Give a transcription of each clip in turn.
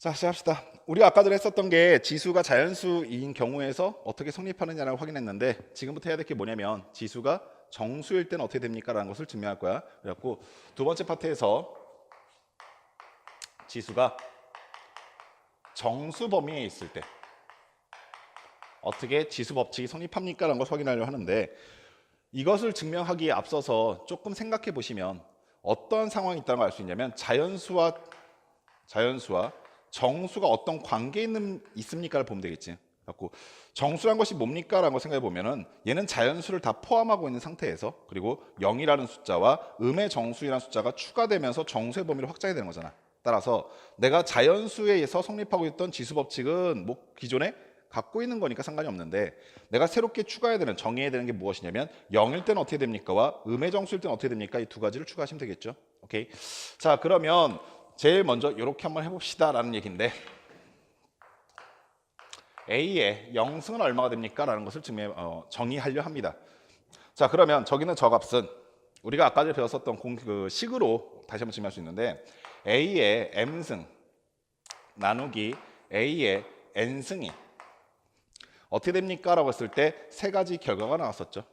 자, 시작합시다. 우리가 아까 전에 했었던 게 지수가 자연수인 경우에서 어떻게 성립하느냐를 확인했는데, 지금부터 해야 될 게 뭐냐면 지수가 정수일 때는 어떻게 됩니까? 라는 것을 증명할 거야. 그래갖고 두 번째 파트에서 지수가 정수 범위에 있을 때 어떻게 지수 법칙이 성립합니까? 라는 것을 확인하려고 하는데, 이것을 증명하기에 앞서서 조금 생각해 보시면 어떤 상황이 있다는 걸 알 수 있냐면, 자연수와 정수가 어떤 관계에 있습니까를 보면 되겠지. 그래서 정수란 것이 뭡니까? 라는 걸 생각해 보면은 얘는 자연수를 다 포함하고 있는 상태에서, 그리고 0이라는 숫자와 음의 정수이라는 숫자가 추가되면서 정수의 범위를 확장해야 되는 거잖아. 따라서 내가 자연수에 의해서 성립하고 있던 지수 법칙은 뭐 기존에 갖고 있는 거니까 상관이 없는데, 내가 새롭게 추가해야 되는, 정의해야 되는 게 무엇이냐면 0일 때는 어떻게 됩니까와 음의 정수일 때는 어떻게 됩니까? 이 두 가지를 추가하시면 되겠죠. 오케이. 자, 그러면 제일 먼저 이렇게 한번 해봅시다 라는 얘기인데, A의 영승은 얼마가 됩니까? 라는 것을 정의하려 합니다. 자, 그러면 저기는 저 값은 우리가 아까 전에 배웠었던 식으로 다시 한번 증명할 수 있는데, A의 M승 나누기 A의 N승이 어떻게 됩니까? 라고 했을 때 세 가지 결과가 나왔었죠.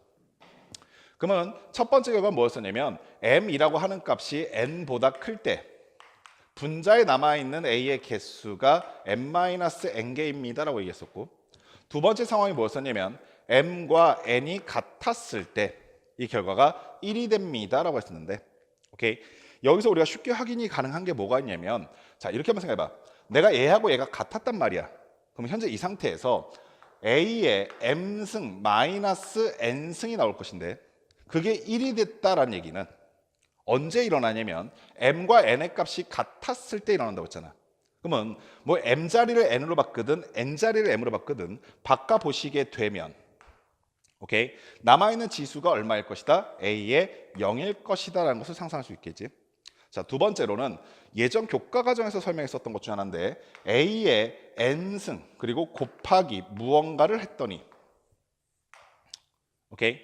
그러면 첫 번째 결과는 뭐였었냐면, M이라고 하는 값이 N보다 클 때 분자에 남아있는 A의 개수가 M-N개입니다 라고 얘기했었고, 두 번째 상황이 뭐였었냐면 M과 N이 같았을 때 이 결과가 1이 됩니다 라고 했었는데, 오케이. 여기서 우리가 쉽게 확인이 가능한 게 뭐가 있냐면, 자, 이렇게 한번 생각해봐. 내가 얘하고 얘가 같았단 말이야. 그럼 현재 이 상태에서 A의 M승 마이너스 N승이 나올 것인데, 그게 1이 됐다라는 얘기는 언제 일어나냐면 M과 N의 값이 같았을 때 일어난다고 했잖아. 그러면 뭐 M자리를 N으로 바꾸든 N자리를 M으로 바꾸든 바꿔보시게 되면, 오케이, 남아있는 지수가 얼마일 것이다? A의 0일 것이다 라는 것을 상상할 수 있겠지. 자, 두 번째로는 예전 교과 과정에서 설명했었던 것 중 하나인데, A의 N승 그리고 곱하기 무언가를 했더니, 오케이,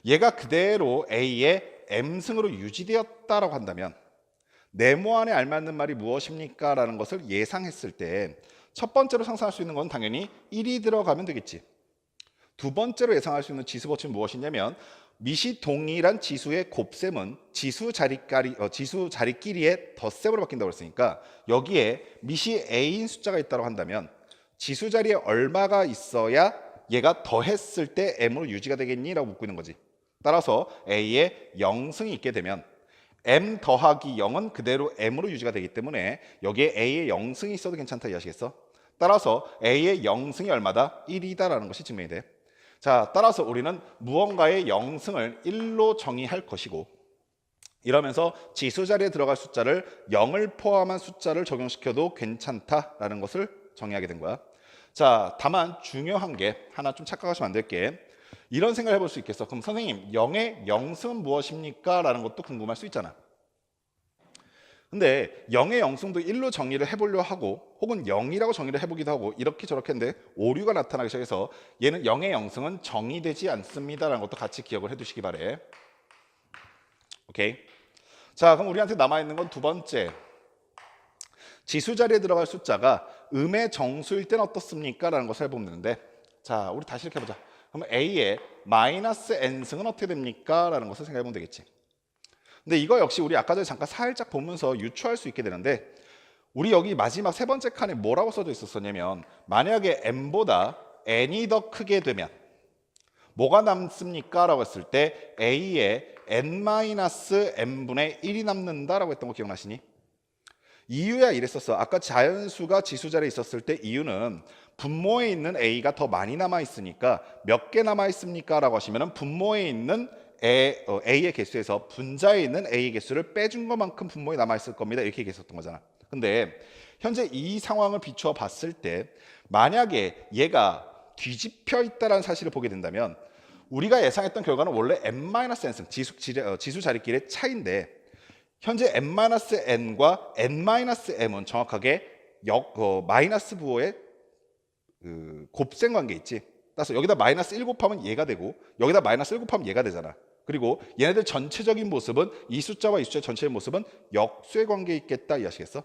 얘가 그대로 A의 M승으로 유지되었다라고 한다면 네모 안에 알맞는 말이 무엇입니까? 라는 것을 예상했을 때 첫 번째로 상상할 수 있는 건 당연히 1이 들어가면 되겠지. 두 번째로 예상할 수 있는 지수 법칙은 무엇이냐면, 밑이 동일한 지수의 곱셈은 지수 자리끼리의 덧셈으로 바뀐다고 했으니까, 여기에 밑이 A인 숫자가 있다고 한다면 지수 자리에 얼마가 있어야 얘가 더했을 때 M으로 유지가 되겠니? 라고 묻고 있는 거지. 따라서 A의 0승이 있게 되면 M 더하기 0은 그대로 M으로 유지가 되기 때문에 여기에 A의 0승이 있어도 괜찮다 이해하시겠어? 따라서 A의 0승이 얼마다? 1이다 라는 것이 증명이 돼. 자, 따라서 우리는 무언가의 0승을 1로 정의할 것이고, 이러면서 지수 자리에 들어갈 숫자를 0을 포함한 숫자를 적용시켜도 괜찮다라는 것을 정의하게 된 거야. 자, 다만 중요한 게 하나 좀 착각하시면 안 될 게, 이런 생각을 해볼 수 있겠어. 그럼 선생님, 0의 0승은 무엇입니까? 라는 것도 궁금할 수 있잖아. 근데 0의 0승도 1로 정의를 해보려 하고, 혹은 0이라고 정의를 해보기도 하고, 이렇게 저렇게 했는데 오류가 나타나기 시작해서 얘는 0의 0승은 정의되지 않습니다 라는 것도 같이 기억을 해두시기 바래. 오케이. 자, 그럼 우리한테 남아있는 건 두 번째, 지수 자리에 들어갈 숫자가 음의 정수일 때는 어떻습니까? 라는 것을 해보면 되는데, 자, 우리 다시 이렇게 해보자. 그럼 A의 마이너스 N승은 어떻게 됩니까? 라는 것을 생각해보면 되겠지. 근데 이거 역시 우리 아까 전에 잠깐 살짝 보면서 유추할 수 있게 되는데, 우리 여기 마지막 세 번째 칸에 뭐라고 써져 있었냐면, 만약에 M보다 N이 더 크게 되면 뭐가 남습니까? 라고 했을 때 A의 N-M분의 1이 남는다라고 했던 거 기억나시니? 이유야 이랬었어. 아까 자연수가 지수 자리에 있었을 때 이유는 분모에 있는 A가 더 많이 남아 있으니까 몇 개 남아 있습니까? 라고 하시면 분모에 있는 A의 개수에서 분자에 있는 A의 개수를 빼준 것만큼 분모에 남아 있을 겁니다. 이렇게 얘기했었던 거잖아. 근데 현재 이 상황을 비추어 봤을 때, 만약에 얘가 뒤집혀 있다는 사실을 보게 된다면 우리가 예상했던 결과는 원래 M-N승 지수 자리끼리의 차이인데, 현재 M-N과 N-M은 정확하게 마이너스 부호의 곱셈 관계 있지. 따라서 여기다 마이너스 1 곱하면 얘가 되고, 여기다 마이너스 1 곱하면 얘가 되잖아. 그리고 얘네들 전체적인 모습은, 이 숫자와 이 숫자 전체의 모습은 역수의 관계에 있겠다 이해하시겠어?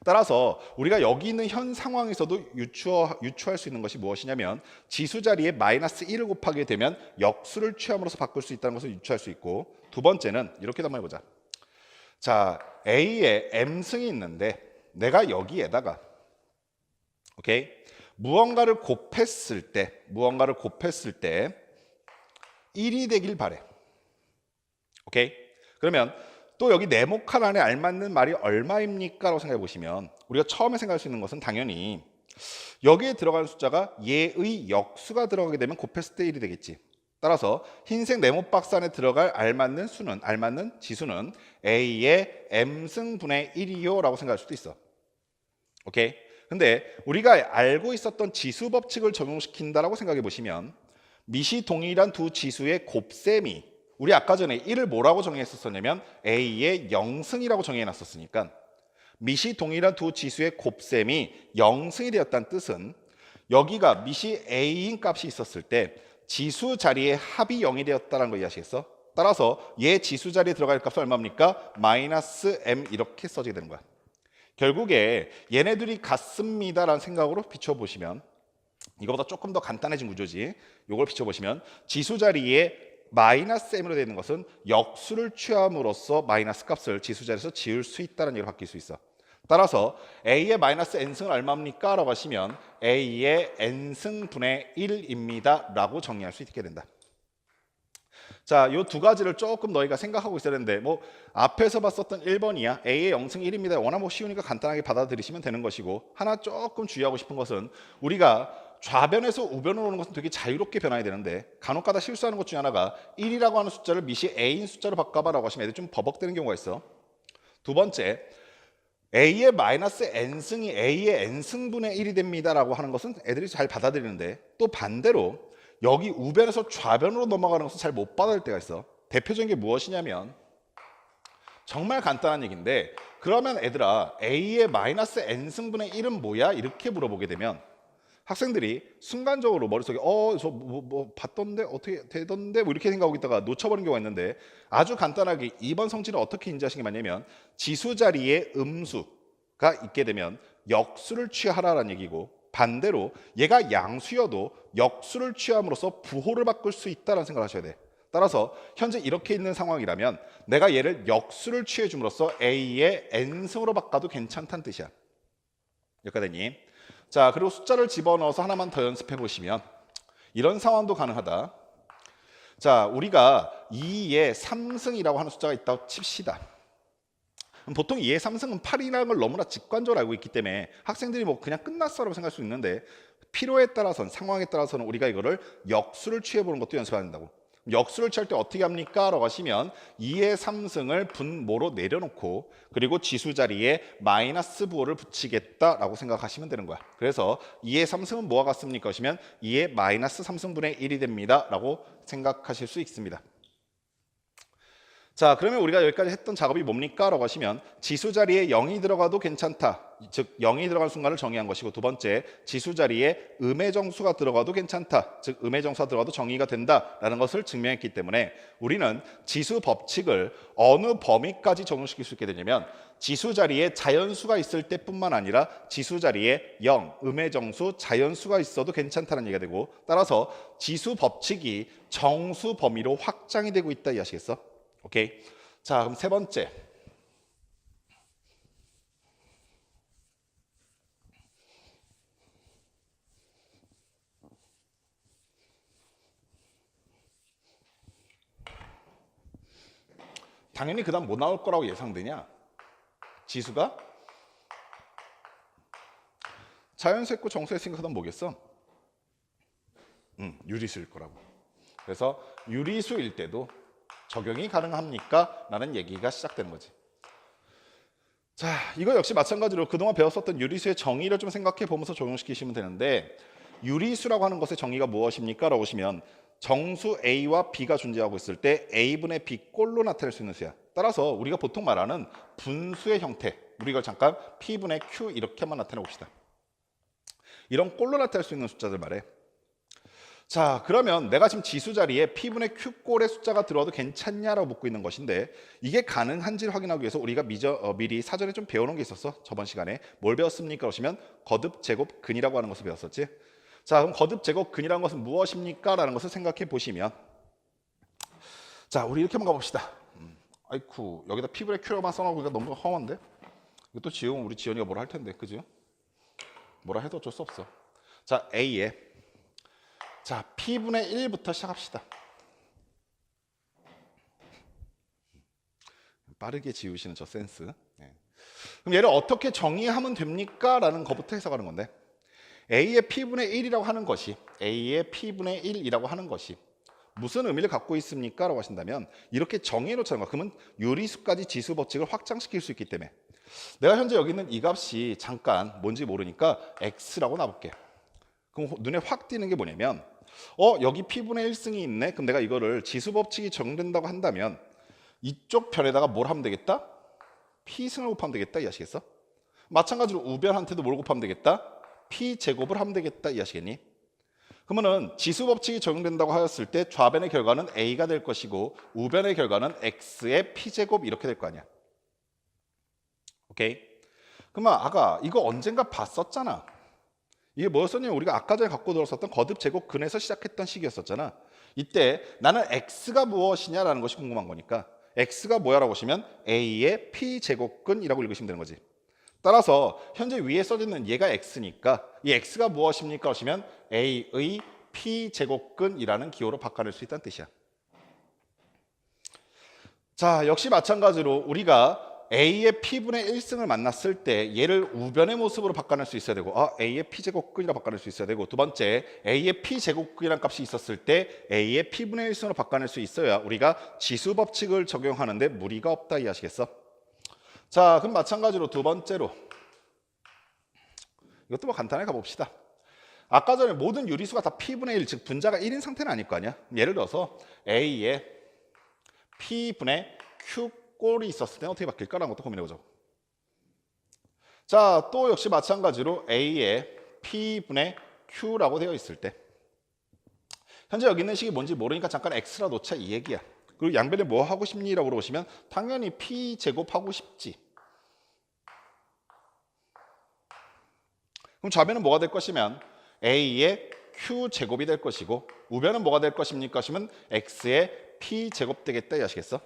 따라서 우리가 여기 있는 현 상황에서도 유추할 수 있는 것이 무엇이냐면 지수 자리에 마이너스 1을 곱하게 되면 역수를 취함으로써 바꿀 수 있다는 것을 유추할 수 있고, 두 번째는 이렇게도 한번 해보자. 자, A에 M승이 있는데 내가 여기에다가 무언가를 곱했을 때 1이 되길 바래. 그러면 또 여기 네모칸 안에 알맞는 말이 얼마입니까? 라고 생각해 보시면 우리가 처음에 생각할 수 있는 것은 당연히 여기에 들어가는 숫자가 얘의 역수가 들어가게 되면 곱했을 때 1이 되겠지. 따라서 흰색 네모 박스 안에 들어갈 알맞는 지수는 A의 M승분의 1이요 라고 생각할 수도 있어. 근데 우리가 알고 있었던 지수 법칙을 적용시킨다라고 생각해 보시면 밑이 동일한 두 지수의 곱셈이, 우리 아까 전에 1을 뭐라고 정의했었냐면 A의 0승이라고 정의해놨었으니까 밑이 동일한 두 지수의 곱셈이 0승이 되었다는 뜻은 여기가 밑이 A인 값이 있었을 때 지수 자리에 합이 0이 되었다는 거 이해하시겠어? 따라서 얘 지수 자리에 들어갈 값은 얼마입니까? 마이너스 M 이렇게 써지게 되는 거야. 결국에 얘네들이 같습니다라는 생각으로 비춰보시면 이거보다 조금 더 간단해진 구조지. 이걸 비춰보시면 지수 자리에 마이너스 M으로 되어 있는 것은 역수를 취함으로써 마이너스 값을 지수 자리에서 지울 수 있다는 얘기로 바뀔 수 있어. 따라서 A의 마이너스 N승은 얼마입니까? 라고 하시면 A의 N승분의 1입니다 라고 정리할 수 있게 된다. 자, 요 두 가지를 조금 너희가 생각하고 있어야 되는데 뭐 앞에서 봤었던 1번이야. A의 0승 1입니다. 워낙 뭐 쉬우니까 간단하게 받아들이시면 되는 것이고, 하나 조금 주의하고 싶은 것은 우리가 좌변에서 우변으로 오는 것은 되게 자유롭게 변화해야 되는데 간혹가다 실수하는 것 중에 하나가 1이라고 하는 숫자를 밑이 A인 숫자로 바꿔봐라고 하시면 애들이 좀 버벅대는 경우가 있어. 두 번째, A의 마이너스 N승이 A의 N승분의 1이 됩니다 라고 하는 것은 애들이 잘 받아들이는데, 또 반대로 여기 우변에서 좌변으로 넘어가는 것은 잘 못 받아들일 때가 있어. 대표적인 게 무엇이냐면 정말 간단한 얘기인데, 그러면 애들아 A의 마이너스 N승분의 1은 뭐야? 이렇게 물어보게 되면 학생들이 순간적으로 머릿속에 저 뭐 봤던데 어떻게 되던데 뭐 이렇게 생각하고 있다가 놓쳐버린 경우가 있는데, 아주 간단하게 2번 성질을 어떻게 인지하시는 게 맞냐면 지수 자리에 음수가 있게 되면 역수를 취하라라는 얘기고, 반대로 얘가 양수여도 역수를 취함으로써 부호를 바꿀 수 있다는 생각을 하셔야 돼. 따라서 현재 이렇게 있는 상황이라면 내가 얘를 역수를 취해 줌으로써 A의 N승으로 바꿔도 괜찮다는 뜻이야. 여기까지 됐니? 자, 그리고 숫자를 집어넣어서 하나만 더 연습해 보시면 이런 상황도 가능하다. 자, 우리가 2의 3승이라고 하는 숫자가 있다고 칩시다. 보통 2의 3승은 8이라는 걸 너무나 직관적으로 알고 있기 때문에 학생들이 뭐 그냥 끝났어라고 생각할 수 있는데, 필요에 따라서는, 상황에 따라서는 우리가 이거를 역수를 취해보는 것도 연습해야 된다고. 역수를 취할 때 어떻게 합니까? 라고 하시면 2의 3승을 분모로 내려놓고 그리고 지수 자리에 마이너스 부호를 붙이겠다라고 생각하시면 되는 거야. 그래서 2의 3승은 뭐와 같습니까? 하시면 2의 마이너스 3승분의 1이 됩니다 라고 생각하실 수 있습니다. 자, 그러면 우리가 여기까지 했던 작업이 뭡니까? 라고 하시면 지수 자리에 0이 들어가도 괜찮다. 즉 0이 들어간 순간을 정의한 것이고, 두 번째, 지수 자리에 음의 정수가 들어가도 괜찮다. 즉 음의 정수가 들어가도 정의가 된다라는 것을 증명했기 때문에 우리는 지수 법칙을 어느 범위까지 적용시킬 수 있게 되냐면 지수 자리에 자연수가 있을 때뿐만 아니라 지수 자리에 0, 음의 정수, 자연수가 있어도 괜찮다는 얘기가 되고, 따라서 지수 법칙이 정수 범위로 확장이 되고 있다 이해하시겠어? 오케이. 자, 그럼 세 번째. 당연히 그다음 뭐 나올 거라고 예상되냐? 지수가 자연수 했고 정수 했으니까 그다음 뭐겠어? 유리수일 거라고. 그래서 유리수일 때도 적용이 가능합니까? 라는 얘기가 시작되는 거지. 자, 이거 역시 마찬가지로 그동안 배웠었던 유리수의 정의를 좀 생각해 보면서 적용시키시면 되는데, 유리수라고 하는 것의 정의가 무엇입니까? 라고 하시면 정수 A와 B가 존재하고 있을 때 A분의 B 꼴로 나타낼 수 있는 수야. 따라서 우리가 보통 말하는 분수의 형태, 우리 이걸 잠깐 P분의 Q 이렇게만 나타내 봅시다. 이런 꼴로 나타낼 수 있는 숫자들 말해. 자, 그러면 내가 지금 지수 자리에 P분의 Q꼴의 숫자가 들어와도 괜찮냐라고 묻고 있는 것인데 이게 가능한지를 확인하기 위해서 우리가 미리 사전에 좀 배워놓은 게 있었어. 저번 시간에. 뭘 배웠습니까? 그러시면 거듭, 제곱, 근이라고 하는 것을 배웠었지. 자, 그럼 거듭, 제곱, 근이라는 것은 무엇입니까? 라는 것을 생각해 보시면 자, 우리 이렇게 한번 가봅시다. 아이쿠, 여기다 P분의 Q라고만 써놓으니까 너무 험한데? 이것도 지우면 우리 지연이가 뭐라 할 텐데, 그죠? 뭐라 해도 어쩔 수 없어. 자, A에 자, P분의 1부터 시작합시다. 빠르게 지우시는 저 센스. 네. 그럼 얘를 어떻게 정의하면 됩니까? 라는 것부터 해석하는 건데 A의 P분의 1이라고 하는 것이 A의 P분의 1이라고 하는 것이 무슨 의미를 갖고 있습니까? 라고 하신다면 이렇게 정의해 놓자는 거야. 그러면 유리수까지 지수 법칙을 확장시킬 수 있기 때문에 내가 현재 여기 있는 이 값이 잠깐 뭔지 모르니까 X라고 놔볼게. 그럼 눈에 확 띄는 게 뭐냐면 여기 P분의 1승이 있네. 그럼 내가 이거를 지수 법칙이 적용된다고 한다면 이쪽 편에다가 뭘 하면 되겠다? P승을 곱하면 되겠다. 이해하시겠어? 마찬가지로 우변한테도 뭘 곱하면 되겠다? P제곱을 하면 되겠다. 이해하시겠니? 그러면은 지수 법칙이 적용된다고 하였을 때 좌변의 결과는 A가 될 것이고 우변의 결과는 X의 P제곱 이렇게 될 거 아니야. 오케이? 그러면 아까 이거 언젠가 봤었잖아. 이게 뭐였었냐면 우리가 아까 전에 갖고 들었었던 거듭 제곱 근에서 시작했던 식이었었잖아. 이때 나는 X가 무엇이냐라는 것이 궁금한 거니까 X가 뭐야라고 하시면 A의 P제곱근이라고 읽으시면 되는 거지. 따라서 현재 위에 써져 있는 얘가 X니까 이 X가 무엇입니까? 하시면 A의 P제곱근이라는 기호로 바꿔낼 수 있다는 뜻이야. 자, 역시 마찬가지로 우리가 A의 P분의 1승을 만났을 때 얘를 우변의 모습으로 바꿔낼 수 있어야 되고 A의 P제곱근이라고 바꿔낼 수 있어야 되고 두 번째 A의 P제곱근이라는 값이 있었을 때 A의 P분의 1승으로 바꿔낼 수 있어야 우리가 지수 법칙을 적용하는데 무리가 없다 이해하시겠어? 자, 그럼 마찬가지로 두 번째로 이것도 뭐 간단하게 가봅시다. 아까 전에 모든 유리수가 다 P분의 1, 즉 분자가 1인 상태는 아닐 거 아니야? 예를 들어서 A의 P분의 Q 꼴이 있었을 때 어떻게 바뀔까라는 것도 고민해보죠. 자, 또 역시 마찬가지로 A의 P분의 Q라고 되어 있을 때 현재 여기 있는 식이 뭔지 모르니까 잠깐 X라 놓자 이 얘기야. 그리고 양변에 뭐 하고 싶니? 라고 물어보시면 당연히 P제곱 하고 싶지. 그럼 좌변은 뭐가 될 것이면 A의 Q제곱이 될 것이고 우변은 뭐가 될 것입니까? 하시면 X의 P제곱 되겠다 이해하시겠어?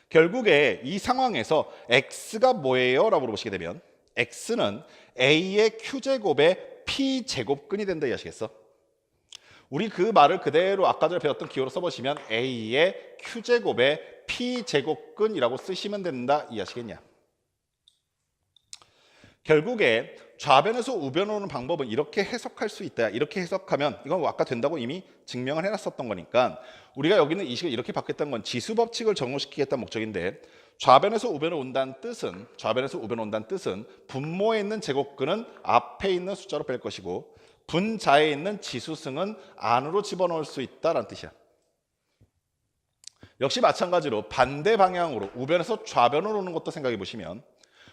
결국에 이 상황에서 X가 뭐예요? 라고 물어보시게 되면 X는 A의 Q제곱의 P제곱근이 된다 이해하시겠어? 우리 그 말을 그대로 아까 전에 배웠던 기호로 써보시면 A의 Q제곱의 P제곱근이라고 쓰시면 된다 이해하시겠냐? 결국에 좌변에서 우변으로 오는 방법은 이렇게 해석할 수 있다. 이렇게 해석하면 이건 아까 된다고 이미 증명을 해놨었던 거니까 우리가 여기는 이 식을 이렇게 바뀌었던 건 지수 법칙을 적용시키겠다는 목적인데 좌변에서 우변으로 온다는 뜻은 분모에 있는 제곱근은 앞에 있는 숫자로 뺄 것이고 분자에 있는 지수승은 안으로 집어넣을 수 있다라는 뜻이야. 역시 마찬가지로 반대 방향으로 우변에서 좌변으로 오는 것도 생각해 보시면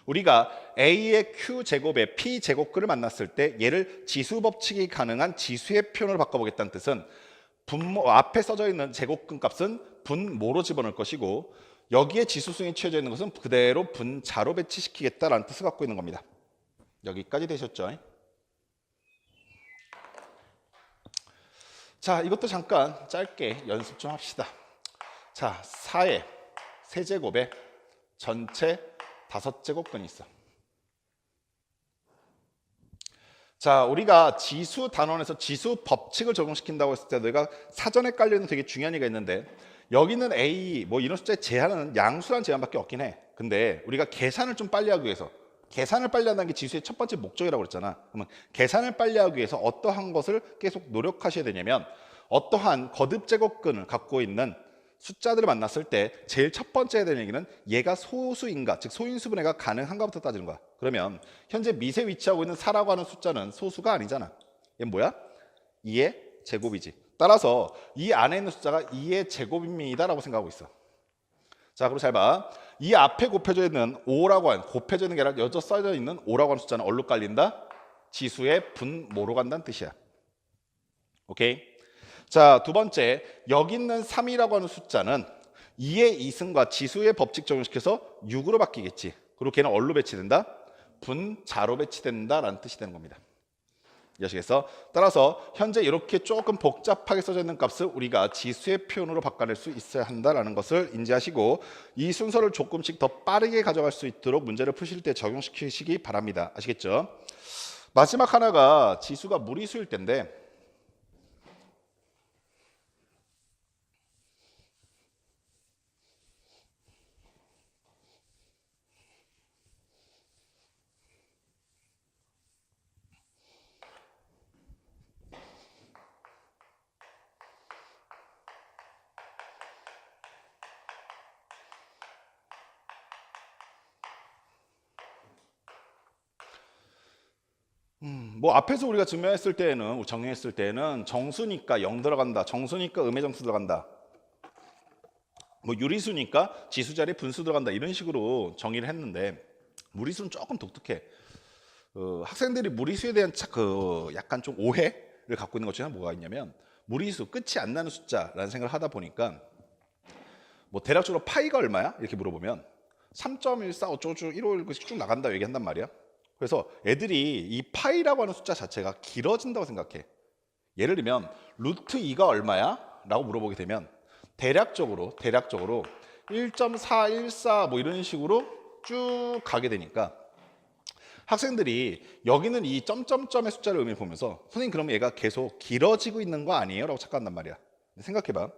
우리가 A의 Q제곱의 P제곱근을 만났을 때 얘를 지수 법칙이 가능한 지수의 표현으로 바꿔보겠다는 뜻은 분모 앞에 써져 있는 제곱근 값은 분모로 집어넣을 것이고 여기에 지수승이 취해져 있는 것은 그대로 분자로 배치시키겠다라는 뜻을 갖고 있는 겁니다. 여기까지 되셨죠? 자, 이것도 잠깐 짧게 연습 좀 합시다. 자, 4의 세제곱에 전체 5제곱근이 있어. 자, 우리가 지수 단원에서 지수 법칙을 적용시킨다고 했을 때 너희가 사전에 깔려있는 되게 중요한 얘기가 있는데 여기는 A 뭐 이런 숫자의 제한은 양수란 제한밖에 없긴 해. 근데 우리가 계산을 좀 빨리 하기 위해서 계산을 빨리 한다는 게 지수의 첫 번째 목적이라고 그랬잖아. 그러면 계산을 빨리 하기 위해서 어떠한 것을 계속 노력하셔야 되냐면 어떠한 거듭제곱근을 갖고 있는 숫자들을 만났을 때 제일 첫 번째 해야 되는 얘기는 얘가 소수인가, 즉 소인수분해가 가능한가부터 따지는 거야. 그러면 현재 밑에 위치하고 있는 4라고 하는 숫자는 소수가 아니잖아. 얘는 뭐야? 2의 제곱이지. 따라서 이 안에 있는 숫자가 2의 제곱입니다 라고 생각하고 있어. 자, 그럼 잘 봐. 이 앞에 곱해져 있는 5라고 하는, 곱해져 있는 게 아니라 여져 써져 있는 5라고 하는 숫자는 어디로 깔린다? 지수의 분모로 간다는 뜻이야. 오케이? 자, 두 번째, 여기 있는 3이라고 하는 숫자는 2의 이승과 지수의 법칙 적용시켜서 6으로 바뀌겠지. 그리고 걔는 얼로 배치된다? 분자로 배치된다라는 뜻이 되는 겁니다. 이해하시겠어? 따라서 현재 이렇게 조금 복잡하게 써져 있는 값을 우리가 지수의 표현으로 바꿔낼 수 있어야 한다는 것을 인지하시고 이 순서를 조금씩 더 빠르게 가져갈 수 있도록 문제를 푸실 때 적용시키시기 바랍니다. 아시겠죠? 마지막 하나가 지수가 무리수일 텐데 뭐 앞에서 우리가 증명했을 때에는 정리했을 때는 정수니까 0 들어간다. 정수니까 음의 정수 들어간다. 뭐 유리수니까 지수 자리에 분수 들어간다. 이런 식으로 정의를 했는데 무리수는 조금 독특해. 학생들이 무리수에 대한 약간 좀 오해를 갖고 있는 것 중에 뭐가 있냐면 무리수 끝이 안 나는 숫자라는 생각을 하다 보니까 뭐 대략적으로 파이가 얼마야? 이렇게 물어보면 3.14 어쩌고저쩌고 151씩 쭉 나간다 얘기한단 말이야. 그래서 애들이 이 파이라고 하는 숫자 자체가 길어진다고 생각해. 예를 들면 루트 2가 얼마야? 라고 물어보게 되면 대략적으로 1.414 뭐 이런 식으로 쭉 가게 되니까 학생들이 여기는 이 점점점의 숫자를 의미를 보면서 선생님 그러면 얘가 계속 길어지고 있는 거 아니에요? 라고 착각한단 말이야. 생각해봐.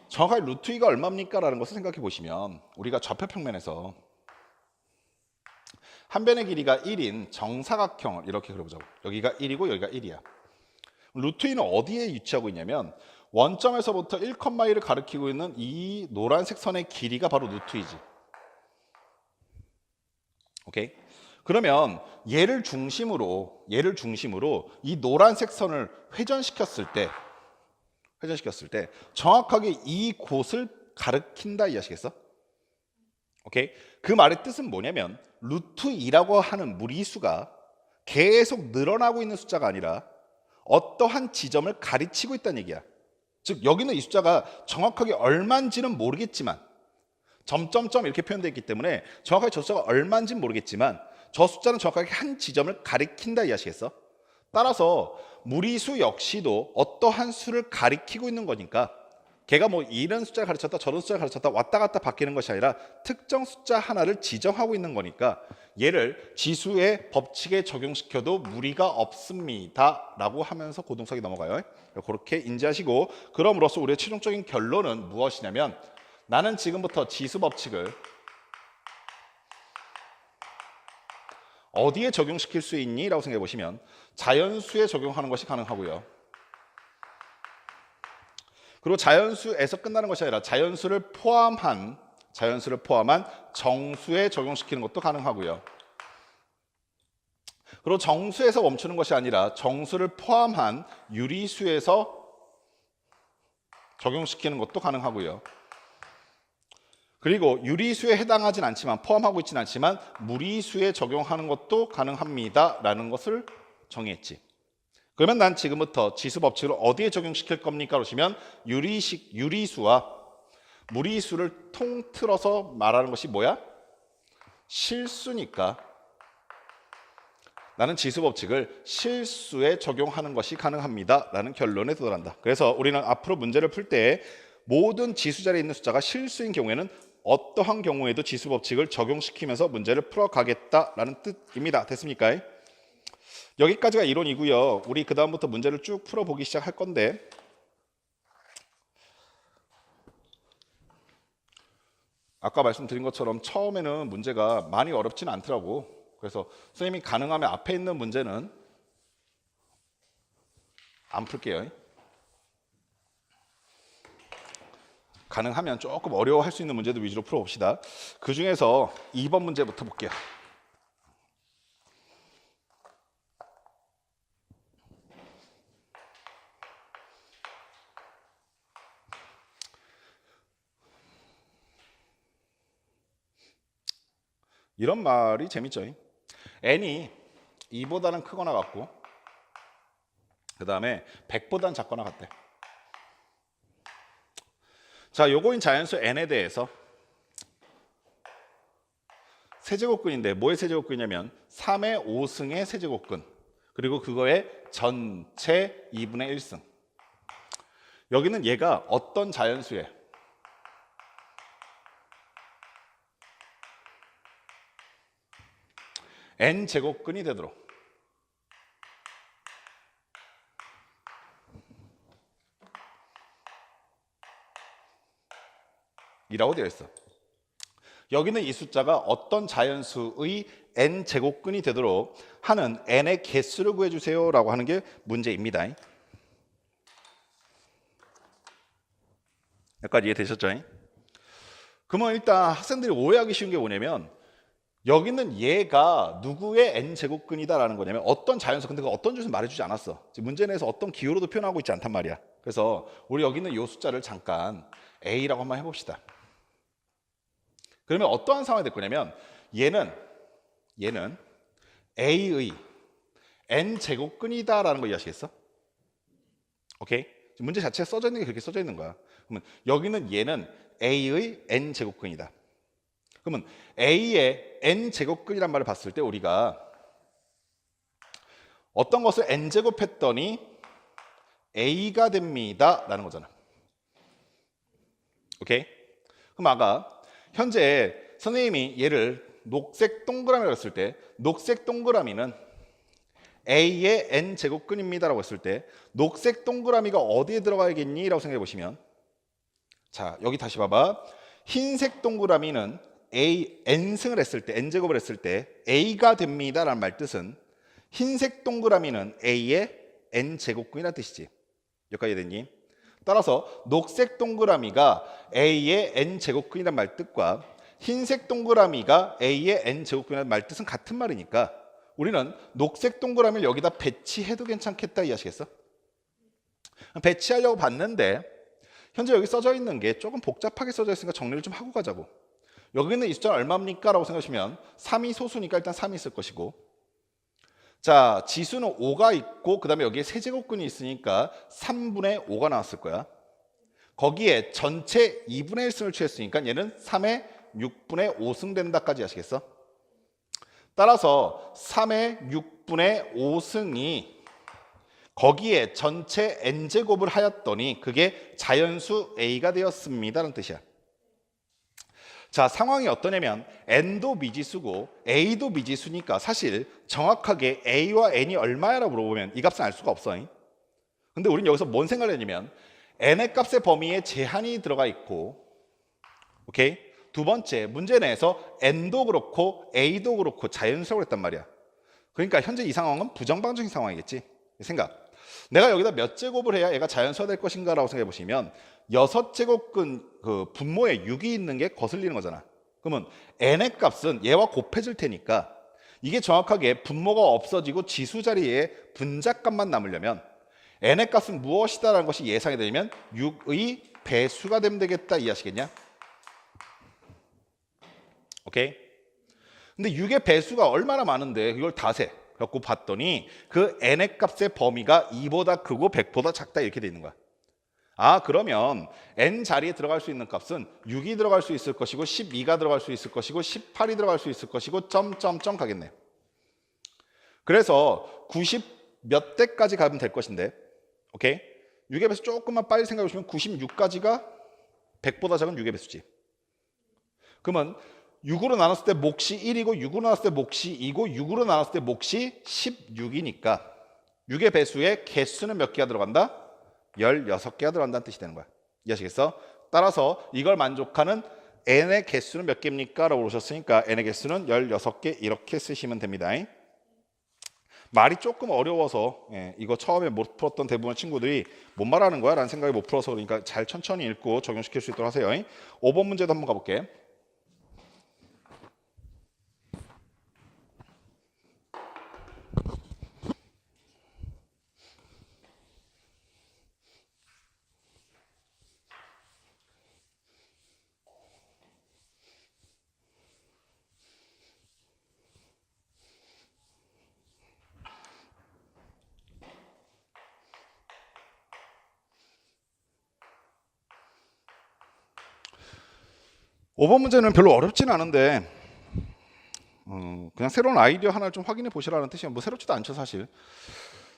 정확하게 루트 2가 얼마입니까? 라는 것을 생각해 보시면 우리가 좌표평면에서 한 변의 길이가 1인 정사각형을 이렇게 그려보자고. 여기가 1이고 여기가 1이야. 루트 2는 어디에 위치하고 있냐면 원점에서부터 1,1을 가리키고 있는 이 노란색 선의 길이가 바로 루트 2지. 오케이? 그러면 얘를 중심으로 이 노란색 선을 회전시켰을 때 정확하게 이 곳을 가리킨다 이해하시겠어? 오케이? 그 말의 뜻은 뭐냐면 루트 2라고 하는 무리수가 계속 늘어나고 있는 숫자가 아니라 어떠한 지점을 가리치고 있다는 얘기야. 즉 여기는 이 숫자가 정확하게 얼마인지는 모르겠지만 점점점 이렇게 표현되어 있기 때문에 정확하게 저 숫자가 얼마인지는 모르겠지만 저 숫자는 정확하게 한 지점을 가리킨다 이해하시겠어? 따라서 무리수 역시도 어떠한 수를 가리키고 있는 거니까 걔가 뭐 이런 숫자를 가르쳤다 저런 숫자를 가르쳤다 왔다 갔다 바뀌는 것이 아니라 특정 숫자 하나를 지정하고 있는 거니까 얘를 지수의 법칙에 적용시켜도 무리가 없습니다 라고 하면서 고등수학이 넘어가요. 그렇게 인지하시고 그럼으로써 우리의 최종적인 결론은 무엇이냐면 나는 지금부터 지수 법칙을 어디에 적용시킬 수 있니? 라고 생각해 보시면 자연수에 적용하는 것이 가능하고요. 그리고 자연수에서 끝나는 것이 아니라 자연수를 포함한 정수에 적용시키는 것도 가능하고요. 그리고 정수에서 멈추는 것이 아니라 정수를 포함한 유리수에서 적용시키는 것도 가능하고요. 그리고 유리수에 해당하진 않지만 포함하고 있지는 않지만 무리수에 적용하는 것도 가능합니다 라는 것을 정의했지. 그러면 난 지금부터 지수 법칙을 어디에 적용시킬 겁니까? 그러시면 유리수와 무리수를 통틀어서 말하는 것이 뭐야? 실수니까 나는 지수 법칙을 실수에 적용하는 것이 가능합니다 라는 결론에 도달한다. 그래서 우리는 앞으로 문제를 풀 때 모든 지수 자리에 있는 숫자가 실수인 경우에는 어떠한 경우에도 지수 법칙을 적용시키면서 문제를 풀어가겠다라는 뜻입니다. 됐습니까? 여기까지가 이론이고요. 우리 그 다음부터 문제를 쭉 풀어보기 시작할 건데 아까 말씀드린 것처럼 처음에는 문제가 많이 어렵지는 않더라고. 그래서 선생님이 가능하면 앞에 있는 문제는 안 풀게요. 가능하면 조금 어려워할 수 있는 문제들 위주로 풀어봅시다. 그 중에서 2번 문제부터 볼게요. 이런 말이 재밌죠. n이 2보다는 크거나 같고 그 다음에 100보단 작거나 같대. 자, 요거인 자연수 n에 대해서 세제곱근인데 뭐의 세제곱근이냐면 3의 5승의 세제곱근 그리고 그거의 전체 2분의 1승. 여기는 얘가 어떤 자연수에 n제곱근이 되도록 이라고 되어 있어. 여기는 이 숫자가 어떤 자연수의 n제곱근이 되도록 하는 n의 개수를 구해주세요 라고 하는 게 문제입니다. 여기까지 이해되셨죠? 그러면 일단 학생들이 오해하기 쉬운 게 뭐냐면 여기는 얘가 누구의 n제곱근이다라는 거냐면 어떤 자연수, 근데 그 어떤 줄은 말해주지 않았어. 지금 문제 내에서 어떤 기호로도 표현하고 있지 않단 말이야. 그래서 우리 여기 있는 이 숫자를 잠깐 a라고 한번 해봅시다. 그러면 어떠한 상황이 될 거냐면 얘는 a의 n제곱근이다라는 거 이해하시겠어? 오케이? 문제 자체에 써져 있는 게 그렇게 써져 있는 거야. 그러면 여기는 얘는 a의 n제곱근이다. 그러면 a의 n제곱근이란 말을 봤을 때 우리가 어떤 것을 n제곱했더니 a가 됩니다 라는 거잖아. 오케이? 그럼 아까 현재 선생님이 얘를 녹색 동그라미라고 했을 때 녹색 동그라미는 a의 n제곱근입니다 라고 했을 때 녹색 동그라미가 어디에 들어가야겠니? 라고 생각해 보시면 자 여기 다시 봐봐. 흰색 동그라미는 a n승을 했을 때 n제곱을 했을 때 a가 됩니다 라는 말 뜻은 흰색 동그라미는 a의 n제곱근이라는 뜻이지. 여기까지 됐니? 따라서 녹색 동그라미가 a의 n제곱근이라는 말 뜻과 흰색 동그라미가 a의 n제곱근이라는 말 뜻은 같은 말이니까 우리는 녹색 동그라미를 여기다 배치해도 괜찮겠다 이해하시겠어? 배치하려고 봤는데 현재 여기 써져 있는 게 조금 복잡하게 써져 있으니까 정리를 좀 하고 가자고. 여기는 이 숫자는 얼마입니까? 라고 생각하시면 3이 소수니까 일단 3이 있을 것이고 자 지수는 5가 있고 그 다음에 여기에 세제곱근이 있으니까 3분의 5가 나왔을 거야. 거기에 전체 2분의 1승을 취했으니까 얘는 3의 6분의 5승 된다까지 아시겠어? 따라서 3의 6분의 5승이 거기에 전체 n제곱을 하였더니 그게 자연수 a가 되었습니다라는 뜻이야. 자 상황이 어떠냐면 n도 미지수고 a도 미지수니까 사실 정확하게 a와 n이 얼마야라고 물어보면 이 값은 알 수가 없어. 근데 우리는 여기서 뭔 생각을 했냐면 n의 값의 범위에 제한이 들어가 있고 오케이? 두 번째 문제 내에서 n도 그렇고 a도 그렇고 자연수라고 했단 말이야. 그러니까 현재 이 상황은 부정방정식 상황이겠지. 생각. 내가 여기다 몇 제곱을 해야 얘가 자연수가 될 것인가 라고 생각해 보시면 6제곱근 그 분모에 6이 있는 게 거슬리는 거잖아. 그러면 n의 값은 얘와 곱해질 테니까 이게 정확하게 분모가 없어지고 지수 자리에 분자값만 남으려면 n의 값은 무엇이다 라는 것이 예상이 되면 6의 배수가 되면 되겠다 이해하시겠냐? 오케이? 근데 6의 배수가 얼마나 많은데 그걸 다 세. 그래갖고 봤더니 그 n의 값의 범위가 2보다 크고 100보다 작다 이렇게 돼 있는 거야. 아 그러면 n 자리에 들어갈 수 있는 값은 6이 들어갈 수 있을 것이고 12가 들어갈 수 있을 것이고 18이 들어갈 수 있을 것이고 점점점 가겠네. 그래서 90 몇 대까지 가면 될 것인데 오케이? 6의 배수 조금만 빨리 생각해 보시면 96까지가 100보다 작은 6의 배수지. 그러면 6으로 나눴을 때 몫이 1이고 6으로 나눴을 때 몫이 2고 6으로 나눴을 때 몫이 16이니까 6의 배수에 개수는 몇 개가 들어간다? 16개가 들어간다는 뜻이 되는 거야. 이해하시겠어? 따라서 이걸 만족하는 n의 개수는 몇 개입니까? 라고 오셨으니까 n의 개수는 16개 이렇게 쓰시면 됩니다. 말이 조금 어려워서 이거 처음에 못 풀었던 대부분의 친구들이 뭔 말하는 거야? 라는 생각이 못 풀어서 그러니까 잘 천천히 읽고 적용시킬 수 있도록 하세요. 5번 문제도 한번 가볼게. 5번 문제는 별로 어렵진 않은데 그냥 새로운 아이디어 하나를 좀 확인해 보시라는 뜻이에요. 뭐 새롭지도 않죠 사실.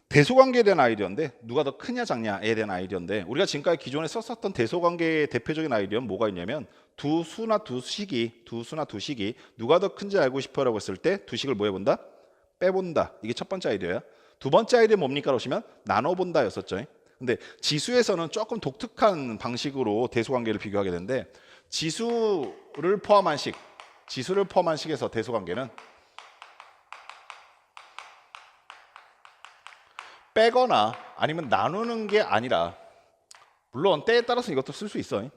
대소관계에 대한 아이디어인데 누가 더 크냐 작냐에 대한 아이디어인데 우리가 지금까지 기존에 썼었던 대소관계의 대표적인 아이디어는 뭐가 있냐면 두 수나 두 식이 누가 더 큰지 알고 싶어라고 했을 때 두 식을 뭐 해본다? 빼본다. 이게 첫 번째 아이디어야. 두 번째 아이디어 뭡니까? 그러시면 나눠본다였었죠. 근데 지수에서는 조금 독특한 방식으로 대소관계를 비교하게 되는데 지수를 포함한 식에서 대소관계는 빼거나 아니면 나누는 게 아니라 물론 때에 따라서 이것도 쓸 수 있어.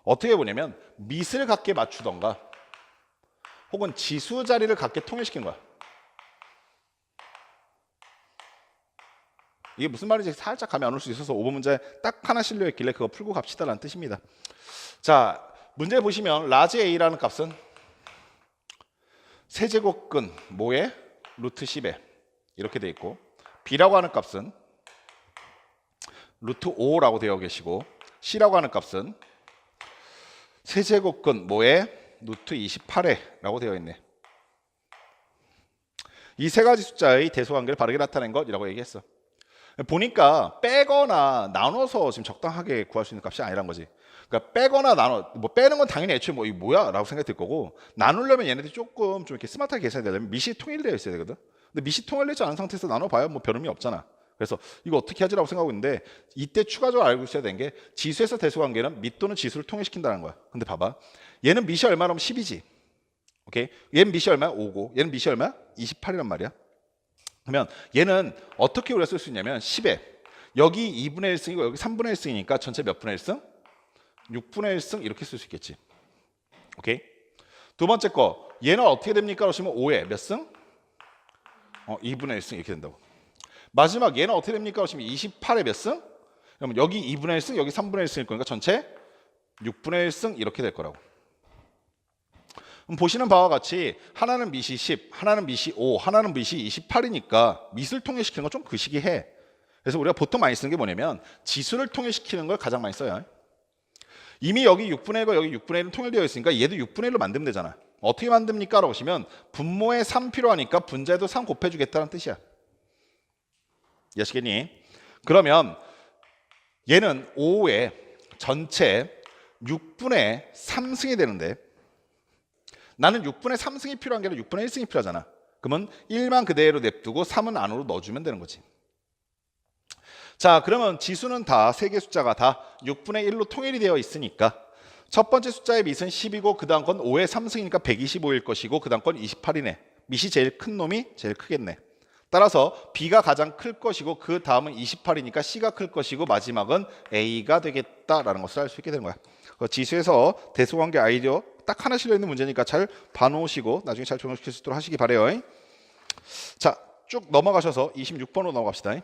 어떻게 보냐면 밑을 갖게 맞추던가 혹은 지수 자리를 갖게 통일시킨 거야. 이게 무슨 말인지 살짝 감이 안 올 수 있어서 5번 문제 딱 하나 실려 있길래 그거 풀고 갑시다라는 뜻입니다. 자, 문제 보시면 라지 A라는 값은 세제곱근 뭐에? 루트 10에 이렇게 돼 있고 B라고 하는 값은 루트 5라고 되어 계시고 C라고 하는 값은 세제곱근 뭐에? 루트 28에 라고 되어 있네. 이 세 가지 숫자의 대소관계를 바르게 나타낸 것이라고 얘기했어. 보니까 빼거나 나눠서 지금 적당하게 구할 수 있는 값이 아니란 거지. 그러니까 빼거나 뭐 빼는 건 당연히 애초에 뭐 이게 뭐야 라고 생각이 들 거고 나누려면 얘네들이 조금 좀 이렇게 스마트하게 계산이 되려면 밑이 통일되어 있어야 되거든. 근데 밑이 통일되지 않은 상태에서 나눠봐야 뭐 별 의미 없잖아. 그래서 이거 어떻게 하지라고 생각하고 있는데 이때 추가적으로 알고 있어야 되는 게 지수에서 대소관계는 밑 또는 지수를 통일시킨다는 거야. 근데 봐봐. 얘는 밑이 얼마라면 10이지. 오케이? 얘는 밑이 얼마야? 5고 얘는 밑이 얼마야? 28이란 말이야. 그러면 얘는 어떻게 우리가 쓸 수 있냐면 10에 여기 2분의 1승이고 여기 3분의 1승이니까 전체 몇 분의 1승? 6분의 1승 이렇게 쓸 수 있겠지. 오케이? 두 번째 거 얘는 어떻게 됩니까? 그러시면 5에 몇 승? 2분의 1승 이렇게 된다고. 마지막 얘는 어떻게 됩니까? 그러시면 28에 몇 승? 그러면 여기 2분의 1승 여기 3분의 1승일 거니까 전체 6분의 1승 이렇게 될 거라고. 그럼 보시는 바와 같이 하나는 밑이 10, 하나는 밑이 5, 하나는 밑이 28이니까 밑을 통일시키는 건 좀 그시기해. 그래서 우리가 보통 많이 쓰는 게 뭐냐면 지수를 통일시키는 걸 가장 많이 써요. 이미 여기 6분의 1과 여기 6분의 1은 통일되어 있으니까 얘도 6분의 1로 만들면 되잖아. 어떻게 만듭니까? 라고 보시면 분모에 3 필요하니까 분자에도 3 곱해주겠다는 뜻이야. 이해하시겠니? 그러면 얘는 5의 전체 6분의 3승이 되는데 나는 6분의 3승이 필요한 게 아니라 6분의 1승이 필요하잖아. 그러면 1만 그대로 냅두고 3은 안으로 넣어주면 되는 거지. 자, 그러면 지수는 다 세 개 숫자가 다 6분의 1로 통일이 되어 있으니까 첫 번째 숫자의 밑은 10이고 그 다음 건 5의 3승이니까 125일 것이고 그 다음 건 28이네. 밑이 제일 큰 놈이 제일 크겠네. 따라서 B가 가장 클 것이고 그 다음은 28이니까 C가 클 것이고 마지막은 A가 되겠다라는 것을 알 수 있게 되는 거야. 지수에서 대소관계 아이디어 딱 하나 실려 있는 문제니까 잘 봐놓으시고 나중에 잘 적용시킬 수 있도록 하시기 바래요. 자, 쭉 넘어가셔서 26번으로 넘어갑시다.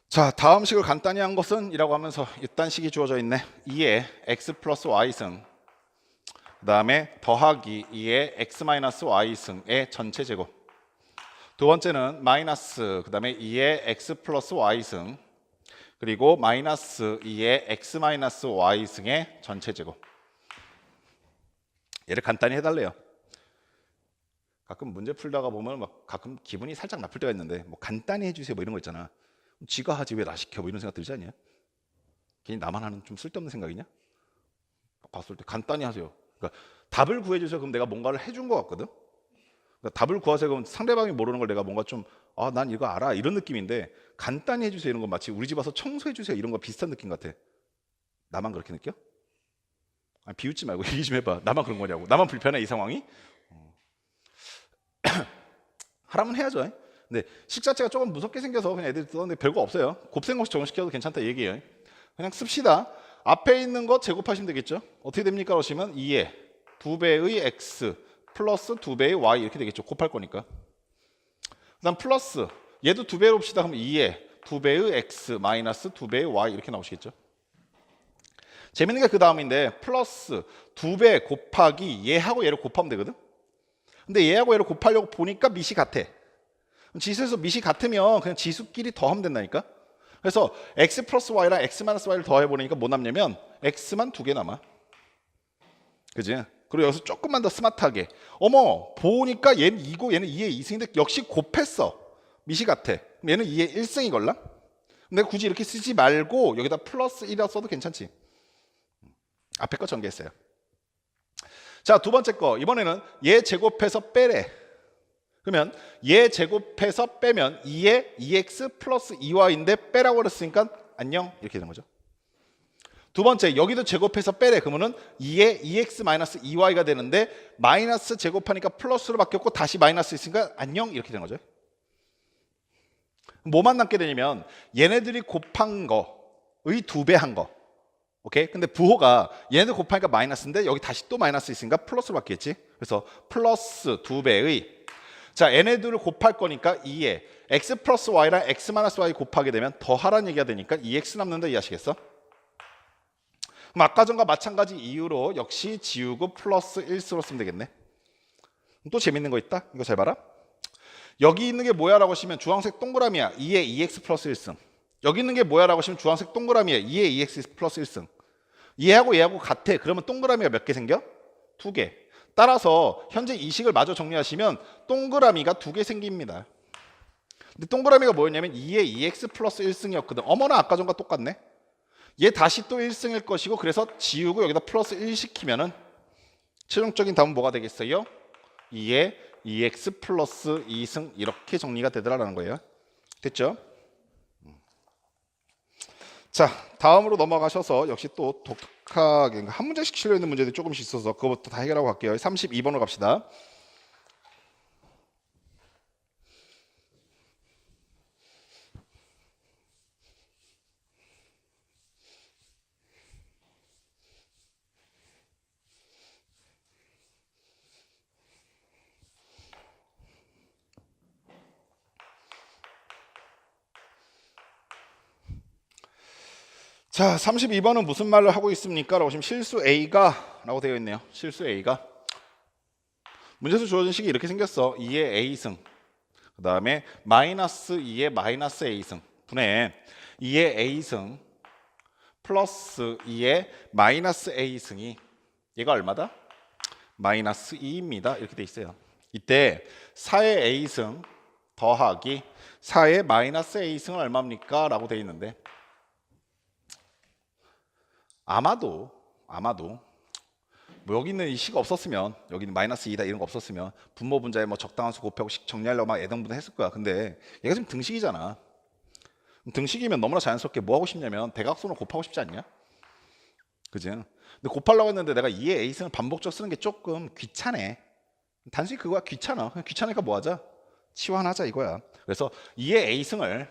자, 다음 식을 간단히 한 것은 이라고 하면서 이딴 식이 주어져 있네. 2의 x 플러스 y승 그 다음에 더하기 2의 x 마이너스 y승의 전체 제곱. 두 번째는 마이너스 그 다음에 2의 x 플러스 y승 그리고 마이너스 2의 x 마이너스 y승의 전체 제곱. 얘를 간단히 해달래요. 가끔 문제 풀다가 보면 막 가끔 기분이 살짝 나쁠 때가 있는데 뭐 간단히 해주세요 뭐 이런 거 있잖아. 지가 하지 왜 나 시켜 뭐 이런 생각 들지 않냐? 괜히 나만 하는 좀 쓸데없는 생각이냐? 봤을 때 간단히 하세요. 그러니까 답을 구해주세요. 그럼 내가 뭔가를 해준 것 같거든. 그러니까 답을 구하세요. 그럼 상대방이 모르는 걸 내가 뭔가 좀 난 이거 알아 이런 느낌인데 간단히 해주세요 이런 건 마치 우리 집 와서 청소해주세요 이런 거 비슷한 느낌 같아. 나만 그렇게 느껴? 아니, 비웃지 말고 얘기 좀 해봐. 나만 그런 거냐고. 나만 불편해 이 상황이? 하라면 해야죠. 근데 식 자체가 조금 무섭게 생겨서 그냥 애들이 쓰는데 별거 없어요. 곱셈 없이 적용시켜도 괜찮다 얘기예요. 그냥 씁시다. 앞에 있는 거 제곱하시면 되겠죠. 어떻게 됩니까? 그러시면 2의 2배의 x 플러스 2배의 y 이렇게 되겠죠. 곱할 거니까. 그다음 플러스 얘도 2배로 봅시다. 그럼 2에 2배의 x 마이너스 2배의 y 이렇게 나오시겠죠. 재밌는 게 그 다음인데 플러스 2배 곱하기 얘하고 얘를 곱하면 되거든. 근데 얘하고 얘를 곱하려고 보니까 밑이 같아. 지수에서 밑이 같으면 그냥 지수끼리 더하면 된다니까. 그래서 x 플러스 y랑 x 마이너스 y를 더해보니까 뭐 남냐면 x만 2개 남아. 그지? 그리고 여기서 조금만 더 스마트하게 어머 보니까 얘는 2고 얘는 2의 2승인데 역시 곱했어. 밑이 같아. 그럼 얘는 2의 1승이 걸라? 내가 굳이 이렇게 쓰지 말고 여기다 플러스 1이라 써도 괜찮지. 앞에 거 전개했어요. 자, 두 번째 거 이번에는 얘 제곱해서 빼래. 그러면 얘 제곱해서 빼면 2의 2x 플러스 2y인데 빼라고 그랬으니까 안녕 이렇게 되는 거죠. 두 번째 여기도 제곱해서 빼래. 그러면은 2의 2x 마이너스 2y가 되는데 마이너스 제곱하니까 플러스로 바뀌었고 다시 마이너스 있으니까 안녕 이렇게 되는 거죠. 뭐만 남게 되냐면 얘네들이 곱한 거의 2배 한 거. 오케이? 근데 부호가 얘네들 곱하니까 마이너스인데 여기 다시 또 마이너스 있으니까 플러스로 바뀌겠지. 그래서 플러스 2배의 자 얘네들을 곱할 거니까 2에 x 플러스 y랑 x 마이너스 y 곱하게 되면 더하라는 얘기가 되니까 2x 남는다 이해하시겠어? 그럼 아까 전과 마찬가지 이유로 역시 지우고 플러스 1수로 쓰면 되겠네. 또 재밌는 거 있다. 이거 잘 봐라. 여기 있는 게 뭐야 라고 하시면 주황색 동그라미야. 2에 2x 플러스 1승. 여기 있는 게 뭐야 라고 하시면 주황색 동그라미야. 2에 2x 플러스 1승. 얘하고 얘하고 같아. 그러면 동그라미가 몇 개 생겨? 2개. 따라서 현재 이 식을 마저 정리하시면 동그라미가 2개 생깁니다. 근데 동그라미가 뭐였냐면 2에 2x 플러스 1승이었거든. 어머나 아까 전과 똑같네. 얘 다시 또 1승일 것이고 그래서 지우고 여기다 플러스 1 시키면은 최종적인 답은 뭐가 되겠어요? 2에 2x 플러스 2승 이렇게 정리가 되더라라는 거예요. 됐죠? 자, 다음으로 넘어가셔서 역시 또 독특하게 한 문제씩 실려 있는 문제들이 조금씩 있어서 그것부터 다 해결하고 갈게요. 32번으로 갑시다. 자, 32번은 무슨 말을 하고 있습니까? 라고 하시면 실수 A가 라고 되어 있네요. 실수 A가 문제에서 주어진 식이 이렇게 생겼어. 2의 A승 그 다음에 마이너스 2의 마이너스 A승 분의 2의 A승 플러스 2의 마이너스 A승이 얘가 얼마다? 마이너스 2입니다. 이렇게 돼 있어요. 이때 4의 A승 더하기 4의 마이너스 A승은 얼마입니까? 라고 되어 있는데 아마도 뭐 여기 있는 이 식 없었으면 여기는 마이너스 2다 이런 거 없었으면 분모 분자에 뭐 적당한 수 곱하고 식 정리하려고 막 애동분해 했을 거야. 근데 얘가 지금 등식이잖아. 등식이면 너무나 자연스럽게 뭐 하고 싶냐면 대각선으로 곱하고 싶지 않냐? 그지? 근데 곱하려고 했는데 내가 2의 A승을 반복적으로 쓰는 게 조금 귀찮네. 단순히 그거야. 귀찮아. 귀찮으니까 뭐 하자? 치환하자 이거야. 그래서 2의 A승을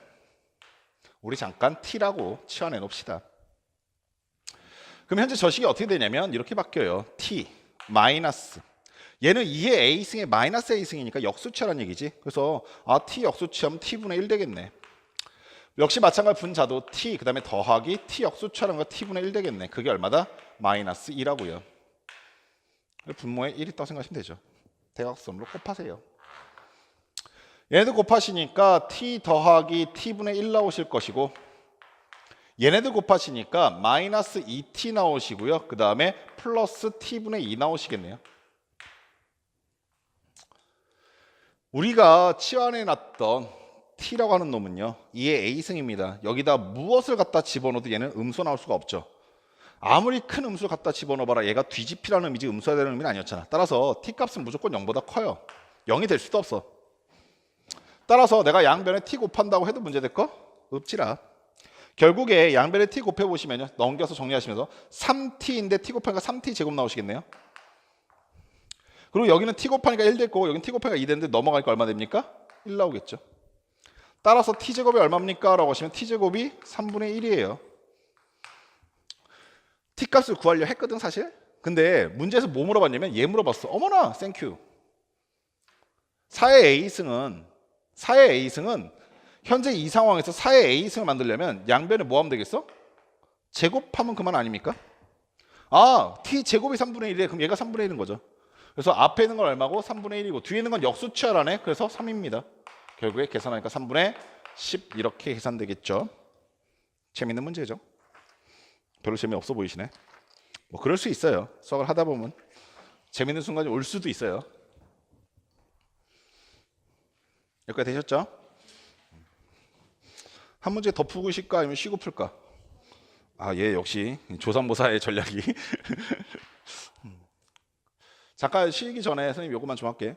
우리 잠깐 T라고 치환해 놓읍시다. 그럼 현재 저 식이 어떻게 되냐면 이렇게 바뀌어요. T 마이너스 얘는 2의 A승의 마이너스 A승이니까 역수치라는 얘기지. 그래서 T 역수치하면 T분의 1 되겠네. 역시 마찬가지 분자도 T 그 다음에 더하기 T 역수치하는 거 T분의 1 되겠네. 그게 얼마다? 마이너스 2라고요. 분모에 1 있다고 생각하시면 되죠. 대각선으로 곱하세요. 얘네들 곱하시니까 T 더하기 T분의 1 나오실 것이고 얘네들 곱하시니까 마이너스 2t 나오시고요. 그 다음에 플러스 t분의 2 나오시겠네요. 우리가 치환해놨던 t라고 하는 놈은요. 2의 a승입니다. 여기다 무엇을 갖다 집어넣어도 얘는 음수 나올 수가 없죠. 아무리 큰 음수를 갖다 집어넣어봐라. 얘가 뒤집히라는 의미지 음수가 되는 의미는 아니었잖아. 따라서 t값은 무조건 0보다 커요. 0이 될 수도 없어. 따라서 내가 양변에 t 곱한다고 해도 문제될 거? 없지라. 결국에 양변에 t 곱해보시면요. 넘겨서 정리하시면서 3t인데 t 곱하니까 3t 제곱 나오시겠네요. 그리고 여기는 t 곱하니까 1 될 거고 여기는 t 곱하니까 2 되는데 넘어가니까 얼마 됩니까? 1 나오겠죠. 따라서 t제곱이 얼마입니까? 라고 하시면 t제곱이 3분의 1이에요. t값을 구하려 했거든 사실. 근데 문제에서 뭐 물어봤냐면 얘 물어봤어. 어머나 땡큐. 4의 a승은 4의 a승은 현재 이 상황에서 4의 a승을 만들려면 양변에 뭐 하면 되겠어? 제곱하면 그만 아닙니까? 아, t 제곱이 3분의 1이래. 그럼 얘가 3분의 1인 거죠. 그래서 앞에 있는 건 얼마고? 3분의 1이고 뒤에 있는 건 역수치하라네. 그래서 3입니다. 결국에 계산하니까 3분의 10 이렇게 계산되겠죠. 재밌는 문제죠. 별로 재미없어 보이시네. 뭐 그럴 수 있어요. 수학을 하다 보면 재밌는 순간이 올 수도 있어요. 여기까지 되셨죠? 한 문제 더 풀고 싶까 아니면 쉬고 풀까? 아, 예, 역시 조삼모사의 전략이. 잠깐 쉬기 전에 선생님 요것만 좀 할게.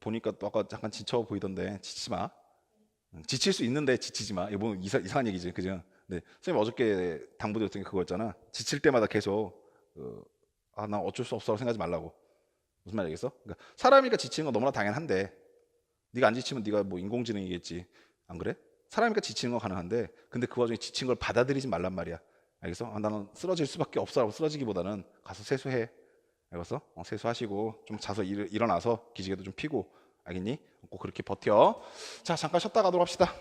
보니까 또 아까 잠깐 지쳐 보이던데 지치지 마. 지칠 수 있는데 지치지 마. 이거 뭐 이상한 얘기지, 그죠? 네, 선생님 어저께 당부드렸던 게 그거였잖아. 지칠 때마다 계속 난 어쩔 수 없어라고 생각하지 말라고. 무슨 말이겠어? 그러니까 사람이니까 지치는 건 너무나 당연한데 네가 안 지치면 네가 뭐 인공지능이겠지. 안 그래? 사람이니까 지치는 건 가능한데 근데 그 와중에 지친 걸 받아들이지 말란 말이야. 알겠어? 나는 쓰러질 수밖에 없어라고 쓰러지기보다는 가서 세수해. 알겠어? 세수하시고 좀 자서 일어나서 기지개도 좀 피고. 알겠니? 꼭 그렇게 버텨. 자, 잠깐 쉬었다 가도록 합시다.